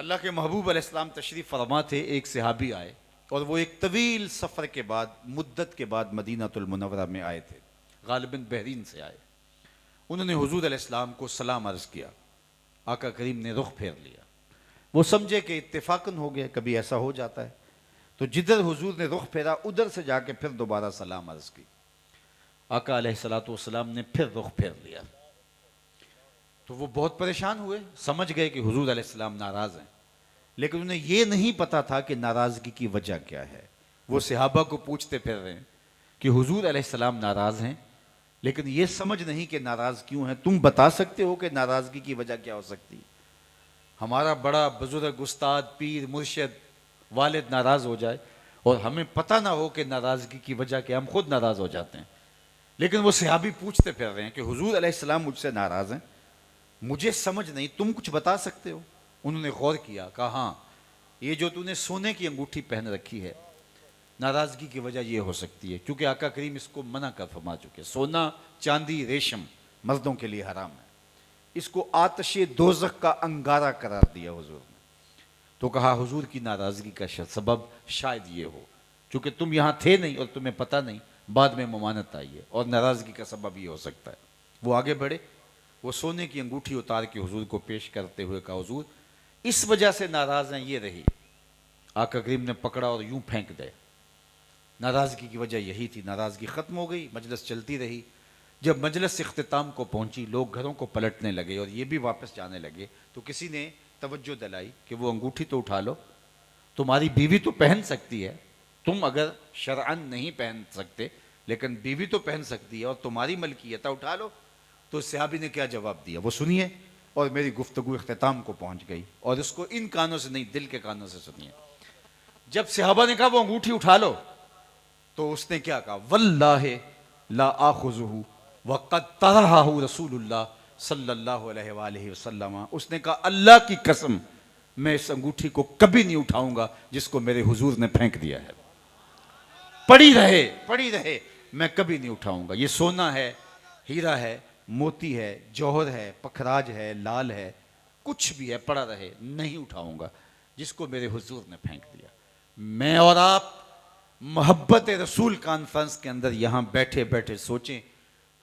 اللہ کے محبوب علیہ السلام تشریف فرما تھے، ایک صحابی آئے اور وہ ایک طویل سفر کے بعد، مدت کے بعد مدینہ المنورہ میں آئے تھے، غالباً بحرین سے آئے۔ انہوں نے حضور علیہ السلام کو سلام عرض کیا، آقا کریم نے رخ پھیر لیا۔ وہ سمجھے کہ اتفاقاً ہو گیا، کبھی ایسا ہو جاتا ہے، تو جدھر حضور نے رخ پھیرا ادھر سے جا کے پھر دوبارہ سلام عرض کی۔ آقا علیہ السلام نے پھر رخ پھیر لیا تو وہ بہت پریشان ہوئے، سمجھ گئے کہ حضور علیہ السلام ناراض ہیں، لیکن انہیں یہ نہیں پتا تھا کہ ناراضگی کی وجہ کیا ہے۔ وہ صحابہ کو پوچھتے پھر رہے ہیں کہ حضور علیہ السلام ناراض ہیں، لیکن یہ سمجھ نہیں کہ ناراض کیوں ہیں۔ تم بتا سکتے ہو کہ ناراضگی کی وجہ کیا ہو سکتی؟ ہمارا بڑا بزرگ، استاد، پیر، مرشد، والد ناراض ہو جائے اور ہمیں پتہ نہ ہو کہ ناراضگی کی وجہ کیا، ہم خود ناراض ہو جاتے ہیں۔ لیکن وہ صحابی پوچھتے پھر رہے ہیں کہ حضور علیہ السلام مجھ سے ناراض ہیں، مجھے سمجھ نہیں، تم کچھ بتا سکتے ہو؟ انہوں نے غور کیا، کہا ہاں، یہ جو تو نے سونے کی انگوٹھی پہن رکھی ہے، ناراضگی کی وجہ یہ ہو سکتی ہے، کیونکہ آقا کریم اس کو منع کر فرما چکے۔ سونا، چاندی، ریشم مردوں کے لیے حرام ہے، اس کو آتش دوزخ کا انگارہ قرار دیا حضور نے۔ تو کہا حضور کی ناراضگی کا سبب شاید یہ ہو، چونکہ تم یہاں تھے نہیں اور تمہیں پتہ نہیں، بعد میں ممانت آئی ہے، اور ناراضگی کا سبب یہ ہو سکتا ہے۔ وہ آگے بڑھے، وہ سونے کی انگوٹھی اتار کے حضور کو پیش کرتے ہوئے کہا حضور اس وجہ سے ناراض ہیں، یہ رہی۔ آقا کریم نے پکڑا اور یوں پھینک دے۔ ناراضگی کی وجہ یہی تھی۔ ناراضگی ختم ہو گئی، مجلس چلتی رہی۔ جب مجلس اختتام کو پہنچی، لوگ گھروں کو پلٹنے لگے اور یہ بھی واپس جانے لگے، تو کسی نے توجہ دلائی کہ وہ انگوٹھی تو اٹھا لو، تمہاری بیوی تو پہن سکتی ہے، تم اگر شرعاً نہیں پہن سکتے لیکن بیوی تو پہن سکتی ہے اور تمہاری ملکیت ہے، اٹھا لو۔ تو صحابی نے کیا جواب دیا وہ سنیے، اور میری گفتگو اختتام کو پہنچ گئی، اور اس کو ان کانوں سے نہیں، دل کے کانوں سے سنیے۔ جب صحابہ نے کہا وہ انگوٹھی اٹھا لو، تو اس نے کیا کہا؟ واللہ لا آخذہ وقد طرحہ رسول اللہ صلی اللہ علیہ وآلہ وسلم۔ اس نے کہا اللہ کی قسم میں اس انگوٹھی کو کبھی نہیں اٹھاؤں گا جس کو میرے حضور نے پھینک دیا ہے، پڑی رہے، میں کبھی نہیں اٹھاؤں گا۔ یہ سونا ہے، ہیرا ہے، موتی ہے، جوہر ہے، پکھراج ہے، لال ہے، کچھ بھی ہے، پڑا رہے، نہیں اٹھاؤں گا جس کو میرے حضور نے پھینک دیا۔ میں اور آپ محبت رسول کانفرنس کے اندر یہاں بیٹھے بیٹھے سوچیں،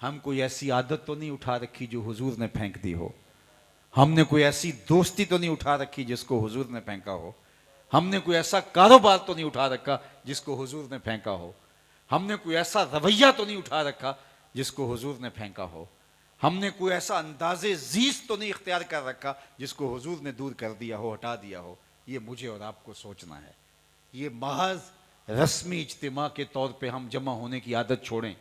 ہم کوئی ایسی عادت تو نہیں اٹھا رکھی جو حضور نے پھینک دی ہو؟ ہم نے کوئی ایسی دوستی تو نہیں اٹھا رکھی جس کو حضور نے پھینکا ہو؟ ہم نے کوئی ایسا کاروبار تو نہیں اٹھا رکھا جس کو حضور نے پھینکا ہو؟ ہم نے کوئی ایسا رویہ تو نہیں اٹھا رکھا جس کو حضور نے پھینکا ہو؟ ہم نے کوئی ایسا انداز زیست تو نہیں اختیار کر رکھا جس کو حضور نے دور کر دیا ہو، ہٹا دیا ہو؟ یہ مجھے اور آپ کو سوچنا ہے۔ یہ محض رسمی اجتماع کے طور پہ ہم جمع ہونے کی عادت چھوڑیں،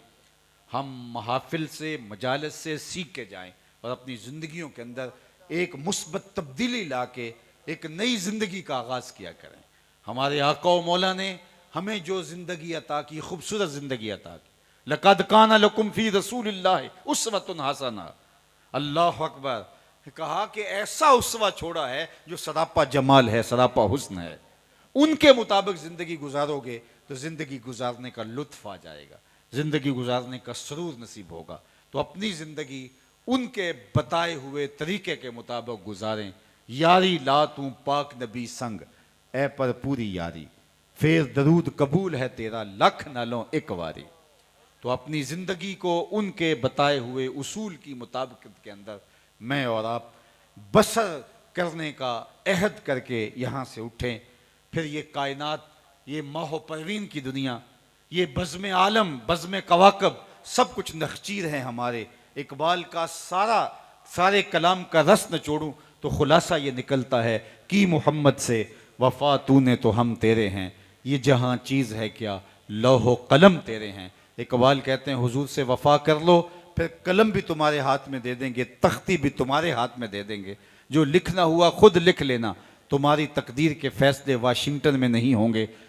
ہم محافل سے، مجالس سے سیکھ کے جائیں اور اپنی زندگیوں کے اندر ایک مثبت تبدیلی لا کے ایک نئی زندگی کا آغاز کیا کریں۔ ہمارے آقا و مولا نے ہمیں جو زندگی عطا کی، خوبصورت زندگی عطا کی، لَقَدْ كَانَ لَكُمْ فِي رَسُولِ اللَّهِ أُسْوَةٌ حَسَنَةٌ۔ اللہ اکبر، کہا کہ ایسا اسوہ چھوڑا ہے جو سراپا جمال ہے، سراپا حسن ہے۔ ان کے مطابق زندگی گزارو گے تو زندگی گزارنے کا لطف آ جائے گا، زندگی گزارنے کا سرور نصیب ہوگا۔ تو اپنی زندگی ان کے بتائے ہوئے طریقے کے مطابق گزاریں۔ یاری لا توں پاک نبی سنگ، اے پر پوری یاری، پھر درود قبول ہے تیرا لکھ نہ لوں ایک واری۔ تو اپنی زندگی کو ان کے بتائے ہوئے اصول کی مطابقت کے اندر میں اور آپ بسر کرنے کا عہد کر کے یہاں سے اٹھیں۔ پھر یہ کائنات، یہ ماہ و پروین کی دنیا، یہ بزم عالم، بزم کواکب، سب کچھ نخچیر ہیں ہمارے۔ اقبال کا سارے کلام کا رس نچوڑوں تو خلاصہ یہ نکلتا ہے کہ محمد سے وفا تو نے تو ہم تیرے ہیں، یہ جہاں چیز ہے کیا لوح و قلم تیرے ہیں۔ اقبال کہتے ہیں حضور سے وفا کر لو، پھر قلم بھی تمہارے ہاتھ میں دے دیں گے، تختی بھی تمہارے ہاتھ میں دے دیں گے، جو لکھنا ہوا خود لکھ لینا، تمہاری تقدیر کے فیصلے واشنگٹن میں نہیں ہوں گے،